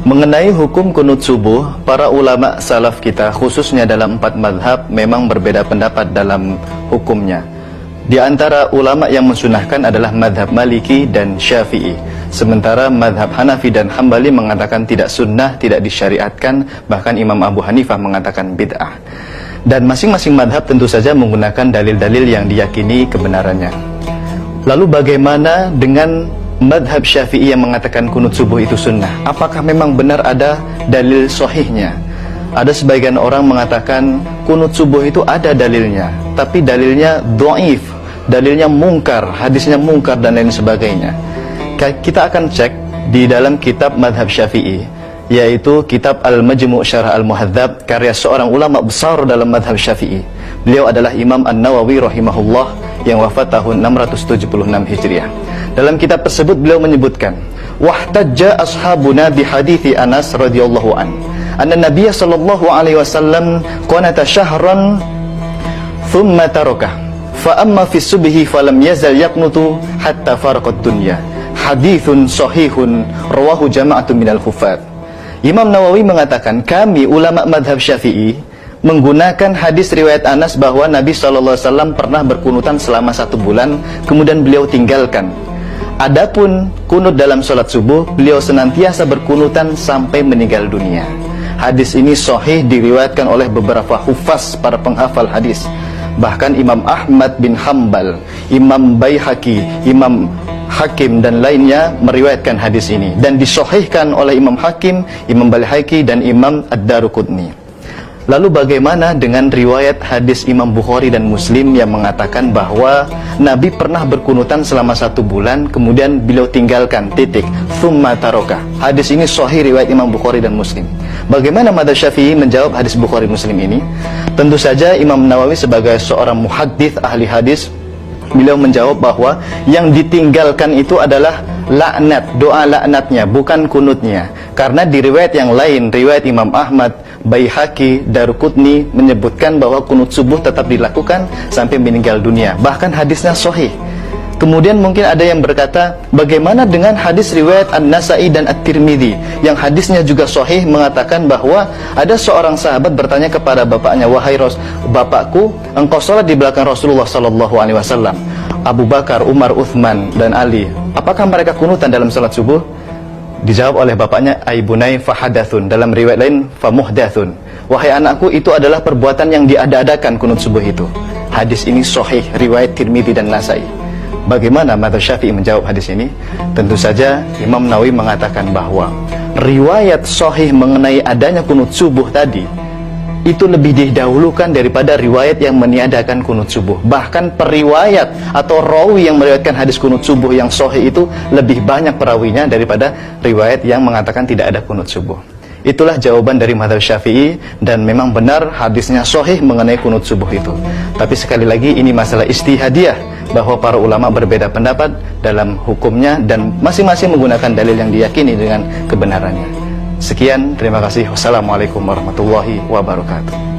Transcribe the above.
Mengenai hukum kunut subuh, para ulama salaf kita khususnya dalam 4 madhab memang berbeda pendapat dalam hukumnya. Di antara ulama yang mensunahkan adalah madhab Maliki dan Syafi'i. Sementara madhab Hanafi dan Hambali mengatakan tidak sunnah, tidak disyariatkan, bahkan Imam Abu Hanifah mengatakan bid'ah. Dan masing-masing madhab tentu saja menggunakan dalil-dalil yang diyakini kebenarannya. Lalu bagaimana dengan madhab Syafi'i yang mengatakan kunut subuh itu sunnah? Apakah memang benar ada dalil sahihnya? Ada sebagian orang mengatakan kunut subuh itu ada dalilnya, tapi dalilnya dhaif, dalilnya mungkar, hadisnya mungkar dan lain sebagainya. Kita akan cek di dalam kitab madhab Syafi'i, yaitu kitab Al-Majmu' Syarah Al-Muhadzab, karya seorang ulama besar dalam madhab Syafi'i. Beliau adalah Imam An-Nawawi rahimahullah yang wafat tahun 676 Hijriah. Dalam kitab tersebut beliau menyebutkan, wahtajja ashabuna bihadithi Anas radhiyallahu an, anna Nabiy sallallahu alaihi wasallam qanata syahran thumma tarakah, fa amma fi subhi falam yazal yaqnutu hatta faraqat dunya. Hadithun sahihun rawahu jama'atun minal hufaz. Imam Nawawi mengatakan, kami ulama madhab Syafi'i menggunakan hadis riwayat Anas bahwa Nabi SAW pernah berkunutan selama 1 bulan, kemudian beliau tinggalkan. Adapun kunut dalam sholat subuh, beliau senantiasa berkunutan sampai meninggal dunia. Hadis ini sahih diriwayatkan oleh beberapa hufaz, para penghafal hadis. Bahkan Imam Ahmad bin Hambal, Imam Baihaqi, Imam Hakim dan lainnya meriwayatkan hadis ini, dan disahihkan oleh Imam Hakim, Imam Baihaqi dan Imam Ad-Daruqutni. Lalu bagaimana dengan riwayat hadis Imam Bukhari dan Muslim yang mengatakan bahwa Nabi pernah berkunutan selama 1 bulan, kemudian beliau tinggalkan, titik, thumma taroka. Hadis ini sahih riwayat Imam Bukhari dan Muslim. Bagaimana madhab Syafi'i menjawab hadis Bukhari Muslim ini? Tentu saja Imam Nawawi sebagai seorang muhaddits, ahli hadis, beliau menjawab bahwa yang ditinggalkan itu adalah laknat, doa laknatnya, bukan kunutnya. Karena di riwayat yang lain, riwayat Imam Ahmad, Baihaqi, Daruqutni menyebutkan bahwa kunut subuh tetap dilakukan sampai meninggal dunia. Bahkan hadisnya sahih. Kemudian mungkin ada yang berkata, bagaimana dengan hadis riwayat An-Nasa'i dan At-Tirmidzi yang hadisnya juga sahih, mengatakan bahwa ada seorang sahabat bertanya kepada bapaknya, wahai bapakku, engkau salat di belakang Rasulullah SAW, Abu Bakar, Umar, Uthman dan Ali, apakah mereka kunutan dalam salat subuh? Dijawab oleh bapaknya, aibunai fahadathun, dalam riwayat lain famuhdathun, wahai anakku, itu adalah perbuatan yang diada-adakan kunut subuh itu. Hadis ini sahih riwayat Tirmidzi dan Nasa'i. Bagaimana madhab Syafi'i menjawab hadis ini? Tentu saja Imam Nawawi mengatakan bahwa riwayat sahih mengenai adanya kunut subuh tadi itu lebih didahulukan daripada riwayat yang meniadakan kunut subuh. Bahkan periwayat atau rawi yang meriwayatkan hadis kunut subuh yang sahih itu lebih banyak perawinya daripada riwayat yang mengatakan tidak ada kunut subuh. Itulah jawaban dari madhab Syafi'i, dan memang benar hadisnya sahih mengenai kunut subuh itu. Tapi sekali lagi ini masalah istihadiyah, bahwa para ulama berbeda pendapat dalam hukumnya dan masing-masing menggunakan dalil yang diyakini dengan kebenarannya. Sekian, terima kasih. Wassalamualaikum warahmatullahi wabarakatuh.